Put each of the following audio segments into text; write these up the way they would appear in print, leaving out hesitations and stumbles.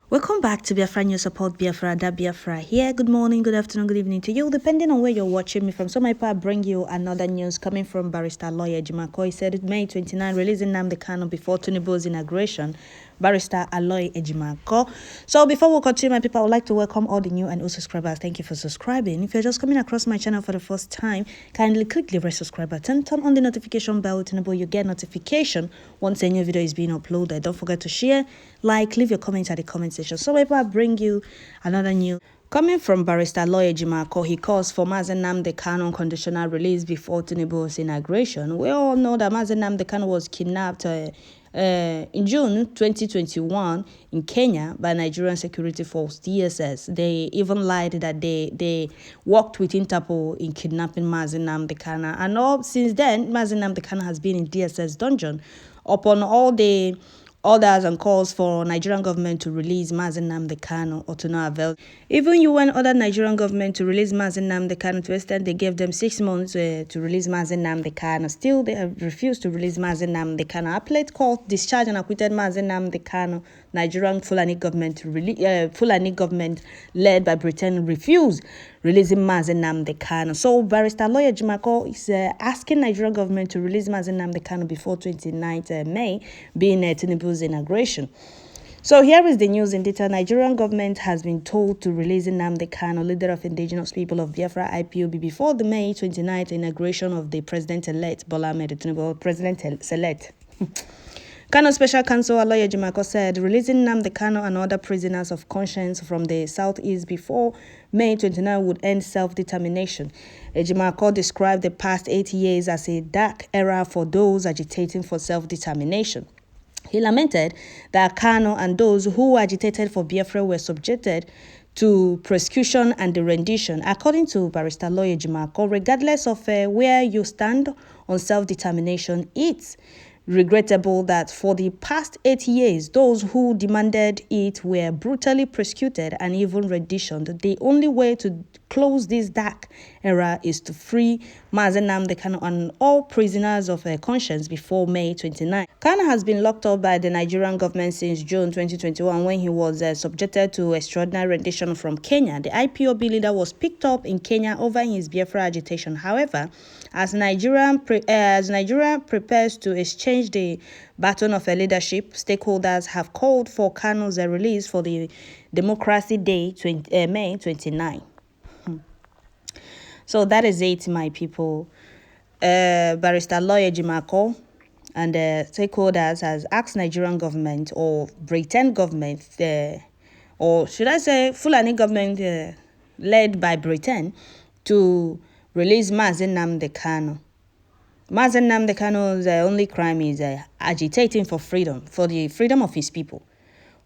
Welcome back to Biafra News Support Biafra, Da Biafra here. Good morning, good afternoon, good evening to you, depending on where you're watching me from. So my part bring you another news coming from barrister lawyer Ejimakor. He said May 29, releasing NNAMDI KANU before TINUBU'S inauguration. Barrister Aloy Ejimakor. So before we continue, my people, I would like to welcome all the new and old subscribers. Thank you for subscribing. If you're just coming across my channel for the first time, kindly click the red subscribe button, turn on the notification bell to enable you get notification once a new video is being uploaded. Don't forget to share, like, leave your comments at the comment section. So I bring you another news. Coming from barrister lawyer Ejimakor, he calls for NNAMDI KANU conditional release before TINUBU'S inauguration. We all know that NNAMDI KANU was kidnapped in June 2021 in Kenya by Nigerian security force DSS. They even lied that they worked with Interpol in kidnapping NNAMDI KANU, and all since then NNAMDI KANU has been in DSS dungeon. Upon all the orders and calls for Nigerian government to release NNAMDI KANU or to no avail. Even UN ordered Nigerian government to release NNAMDI KANU. To extent they gave them 6 months to release NNAMDI KANU. Still, they have refused to release NNAMDI KANU. Appellate court discharged and acquitted NNAMDI KANU. Nigerian Fulani government led by Britain refused releasing NNAMDI KANU. So barrister lawyer Ejimakor is asking Nigerian government to release NNAMDI KANU before 29th May, being TINUBU'S inauguration. So here is the news in detail. Nigerian government has been told to release NNAMDI KANU, leader of indigenous people of Biafra IPOB, before the May 29th inauguration of the president-elect Bola Ahmed Tinubu, president-elect. KANU Special Counsel Aloy Ejimakor said releasing NNAMDI KANU and other prisoners of conscience from the southeast before May 29 would end self-determination. Ejimakor described the past 8 years as a dark era for those agitating for self-determination. He lamented that KANU and those who agitated for Biafra were subjected to persecution and the rendition. According to barrister lawyer Ejimakor, regardless of where you stand on self-determination, it's regrettable that for the past 8 years, those who demanded it were brutally persecuted and even renditioned. The only way to close this dark era is to free NNAMDI KANU and all prisoners of conscience before May 29. KANU has been locked up by the Nigerian government since June 2021 when he was subjected to extraordinary rendition from Kenya. The IPOB leader was picked up in Kenya over his Biafra agitation. However, as Nigeria prepares to exchange the baton of leadership, stakeholders have called for KANU's release for the Democracy Day, May 29. So that is it, my people. Barrister lawyer Ejimakor and stakeholders has asked Nigerian government or Britain government, or should I say Fulani government led by Britain, to release NNAMDI KANU. NNAMDI KANU's only crime is agitating for freedom, for the freedom of his people.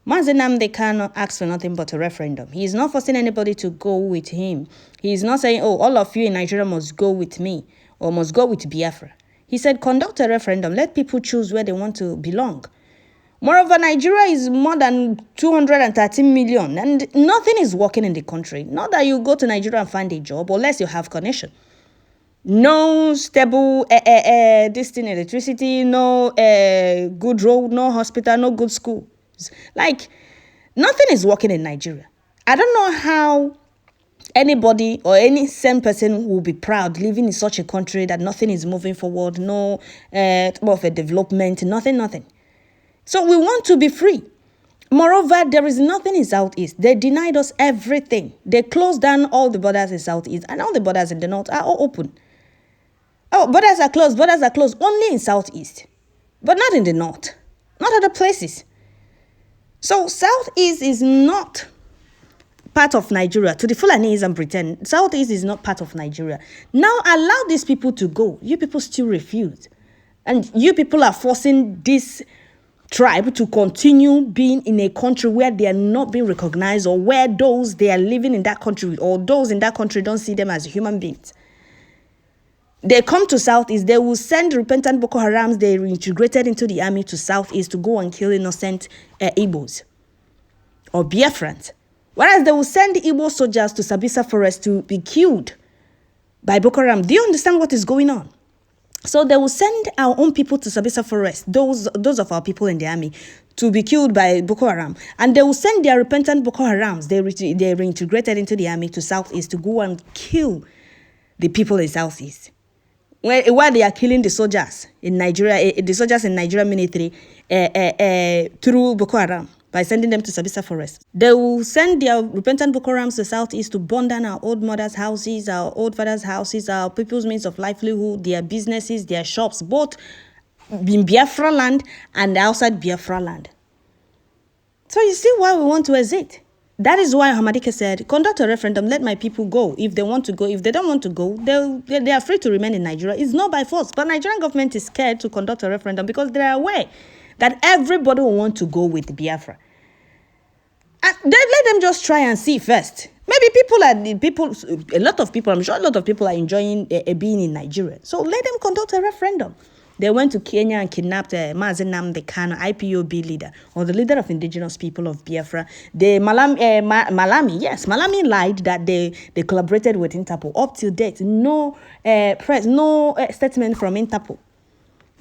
NNAMDI KANU asks for nothing but a referendum. He is not forcing anybody to go with him. He is not saying, oh, all of you in Nigeria must go with me or must go with Biafra. He said, conduct a referendum. Let people choose where they want to belong. Moreover, Nigeria is more than 213 million and nothing is working in the country. Not that you go to Nigeria and find a job unless you have connection. No stable electricity, no good road, no hospital, no good school. Like, nothing is working in Nigeria. I don't know how anybody or any sane person will be proud living in such a country that nothing is moving forward, no of a development, nothing. So we want to be free. Moreover, there is nothing in Southeast. They denied us everything. They closed down all the borders in Southeast, and all the borders in the North are all open. Oh, borders are closed only in Southeast, but not in the North, not other places. So Southeast is not part of Nigeria. To the Fulanese and Britain, Southeast is not part of Nigeria. Now allow these people to go. You people still refuse. And you people are forcing this tribe to continue being in a country where they are not being recognized, or where those they are living in that country or those in that country don't see them as human beings. They come to Southeast, they will send repentant Boko Harams they reintegrated into the army to Southeast to go and kill innocent Igbos or Biafrans. Whereas they will send the Igbo soldiers to Sabisa Forest to be killed by Boko Haram. Do you understand what is going on? So they will send our own people to Sabisa Forest, those of our people in the army, to be killed by Boko Haram. And they will send their repentant Boko Harams, they reintegrated into the army to Southeast to go and kill the people in Southeast. While they are killing the soldiers in Nigeria, the soldiers in Nigeria military through Boko Haram by sending them to Sabisa Forest. They will send their repentant Boko Harams to Southeast to burn down our old mothers' houses, our old fathers' houses, our people's means of livelihood, their businesses, their shops, both in Biafra land and outside Biafra land. So you see why we want to exit. That is why Hamadike said, conduct a referendum, let my people go. If they want to go, if they don't want to go, they are free to remain in Nigeria. It's not by force. But Nigerian government is scared to conduct a referendum because they are aware that everybody will want to go with Biafra. And let them just try and see first. Maybe a lot of people, I'm sure a lot of people are enjoying being in Nigeria. So let them conduct a referendum. They went to Kenya and kidnapped Mazi Nnamdi Kanu, IPOB leader, or the leader of indigenous people of Biafra. Malami lied that they collaborated with Interpol. Up till date, no statement from Interpol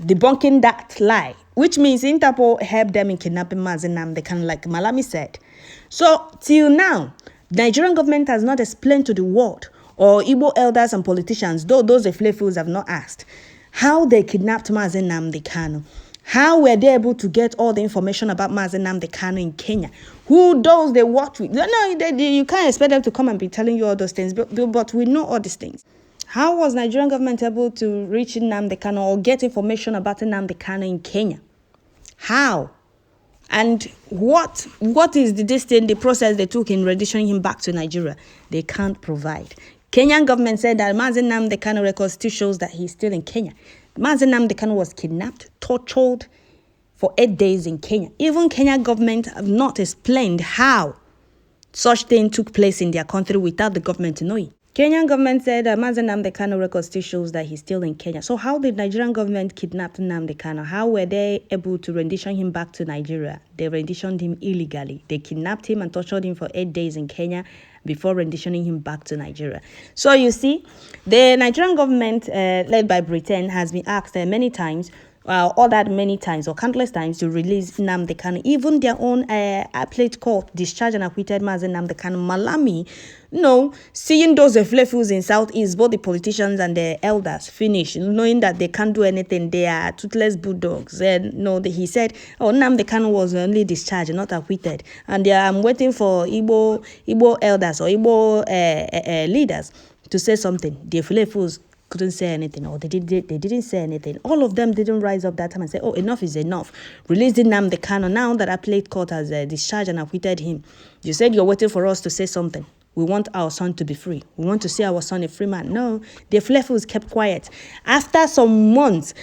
debunking that lie, which means Interpol helped them in kidnapping Mazi Nnamdi Kanu, like Malami said. So till now, the Nigerian government has not explained to the world, or Igbo elders and politicians, though those Eflefus have not asked, how they kidnapped Mazi Nnamdi Kanu. How were they able to get all the information about Mazi Nnamdi Kanu in Kenya? Who those they worked with? No, you can't expect them to come and be telling you all those things, but we know all these things. How was Nigerian government able to reach Nnamdi Kanu or get information about Nnamdi Kanu in Kenya? How? And what is the process they took in renditioning him back to Nigeria? They can't provide. Kenyan government said that Mazi Nnamdi Kanu record still shows that he's still in Kenya. Mazi Nnamdi Kanu was kidnapped, tortured for 8 days in Kenya. Even Kenyan government have not explained how such thing took place in their country without the government knowing. Kenyan government said that Mazi Nnamdi Kanu record still shows that he's still in Kenya. So how did Nigerian government kidnap Nnamdi Kanu? How were they able to rendition him back to Nigeria? They renditioned him illegally. They kidnapped him and tortured him for 8 days in Kenya before renditioning him back to Nigeria. So you see, the Nigerian government, led by Britain, has been asked many times, or countless times, to release Nnamdi Kanu. Even their own appellate court discharged and acquitted Mazi Nnamdi Kanu. Malami, seeing those Eflefus in Southeast, both the politicians and the elders, finish, knowing that they can't do anything, they are toothless bulldogs. He said, Nnamdi Kanu was only discharged, not acquitted. And I'm waiting for Igbo elders or Igbo leaders to say something. The Eflefus couldn't say anything, or they didn't say anything. All of them didn't rise up that time and say, enough is enough. Release Nnamdi Kanu. Now that appellate court has discharged and acquitted him, you said you're waiting for us to say something. We want our son to be free. We want to see our son a free man. No, the Eflefus kept quiet. After some months,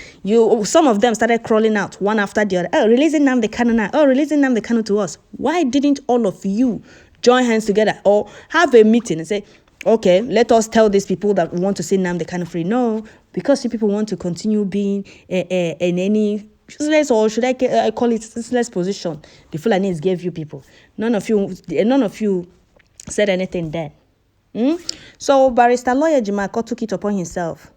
some of them started crawling out, one after the other. Releasing Nnamdi Kanu now. Releasing Nnamdi Kanu to us. Why didn't all of you join hands together or have a meeting and say, okay, let us tell these people that we want to see Nnamdi Kanu free? No, because you people want to continue being in any useless, or should I call it useless position the Fulanis gave you people. None of you said anything then. So barrister lawyer Ejimakor took it upon himself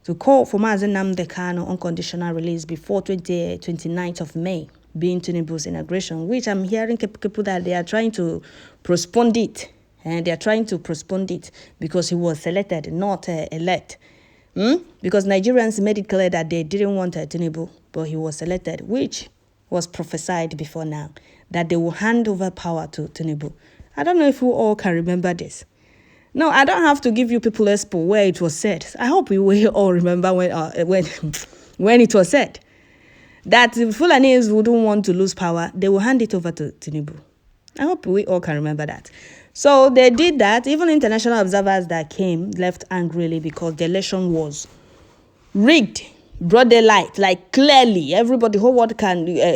to call for Mazi Nnamdi Kanu unconditional release before 29th of May, being TINUBU'S inauguration, which I'm hearing people that they are trying to postpone it. And they are trying to postpone it because he was selected, not elect. Because Nigerians made it clear that they didn't want Tinubu, but he was selected, which was prophesied before now, that they will hand over power to Tinubu. I don't know if you all can remember this. No, I don't have to give you people expo where it was said. I hope you will all remember when it was said that the Fulanis wouldn't want to lose power. They will hand it over to Tinubu. I hope we all can remember that. So they did that. Even international observers that came left angrily because the election was rigged, broad daylight, like clearly everybody, the whole world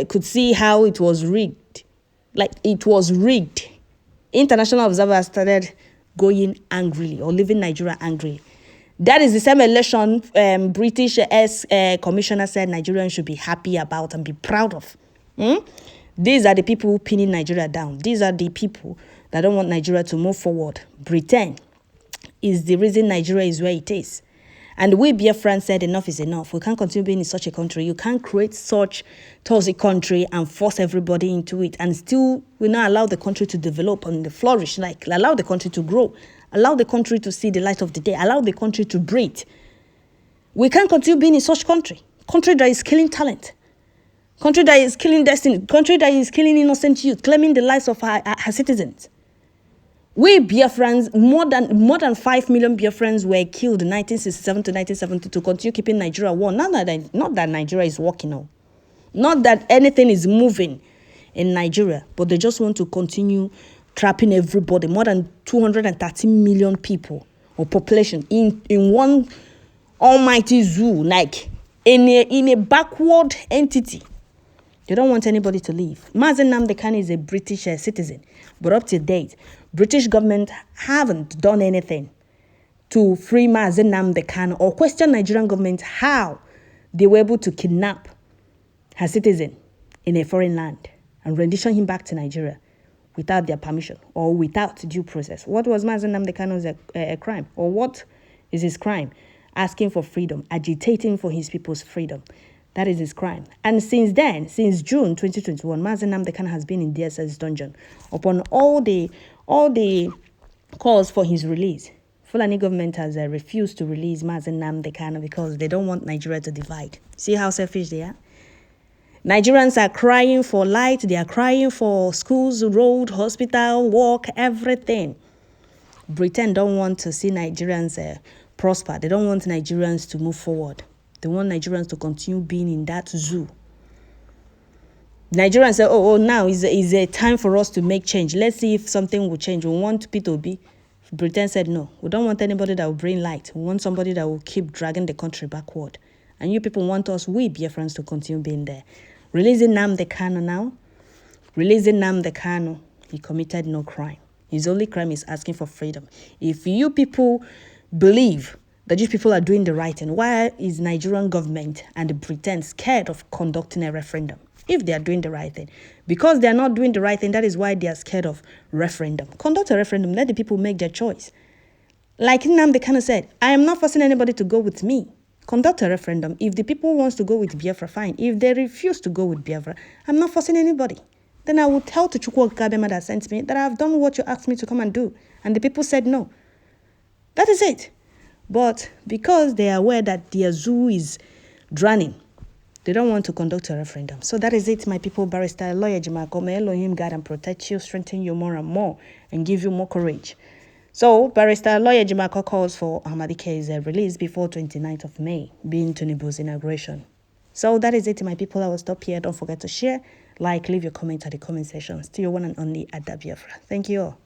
could see how it was rigged. Like it was rigged. International observers started going angrily or leaving Nigeria angry. That is the same election British commissioner said Nigerians should be happy about and be proud of. These are the people pinning Nigeria down. These are the people that don't want Nigeria to move forward. Britain is the reason Nigeria is where it is. And we Biafran said enough is enough. We can't continue being in such a country. You can't create such toxic country and force everybody into it and still will not allow the country to develop and flourish, like allow the country to grow, allow the country to see the light of the day, allow the country to breathe. We can't continue being in such country that is killing talent, country that is killing destiny, country that is killing innocent youth, claiming the lives of her citizens. We Biafrans, more than 5 million Biafrans were killed in 1967 to 1970 to continue keeping Nigeria warm. Not that Nigeria is working on, not that anything is moving in Nigeria, but they just want to continue trapping everybody. More than 213 million people or population in one almighty zoo, like in a backward entity. They don't want anybody to leave. Mazi Nnamdi Kanu is a British citizen, but up to date, British government haven't done anything to free Mazi Nnamdi Kanu or question Nigerian government how they were able to kidnap her citizen in a foreign land and rendition him back to Nigeria without their permission or without due process. What was Mazi Nnamdi Kanu's crime? Or what is his crime? Asking for freedom, agitating for his people's freedom. That is his crime. And since then, since June 2021, Mazi Nnamdi Kanu has been in DSS dungeon upon all the calls for his release. Fulani government has refused to release Mazi Nnamdi Kanu because they don't want Nigeria to divide. See how selfish they are? Nigerians are crying for light. They are crying for schools, road, hospital, work, everything. Britain don't want to see Nigerians prosper. They don't want Nigerians to move forward. They want Nigerians to continue being in that zoo. Nigerians say, now is a time for us to make change. Let's see if something will change. We want P2B. Britain said, no, we don't want anybody that will bring light. We want somebody that will keep dragging the country backward. And you people want us, we Biafrans, to continue being there. Releasing Nnamdi Kanu now. Releasing Nnamdi Kanu. He committed no crime. His only crime is asking for freedom. If you people believe that you people are doing the right thing, why is Nigerian government and Britain scared of conducting a referendum? If they are doing the right thing. Because they are not doing the right thing, that is why they are scared of referendum. Conduct a referendum. Let the people make their choice. Like Nnamdi Kanu said, I am not forcing anybody to go with me. Conduct a referendum. If the people wants to go with Biafra, fine. If they refuse to go with Biafra, I'm not forcing anybody. Then I will tell Tuchukwu Kabema that sent me that I have done what you asked me to come and do. And the people said no. That is it. But because they are aware that their zoo is drowning, they don't want to conduct a referendum. So that is it, my people. Barrister Lawyer Ejimakor, may Elohim guide and protect you, strengthen you more and more, and give you more courage. So Barrister Lawyer Ejimakor calls for Ahmadi K's release before 29th of May, being TINUBU'S inauguration. So that is it, my people. I will stop here. Don't forget to share, like, leave your comment at the comment section. Still your one and only Ada Biafra. Thank you all.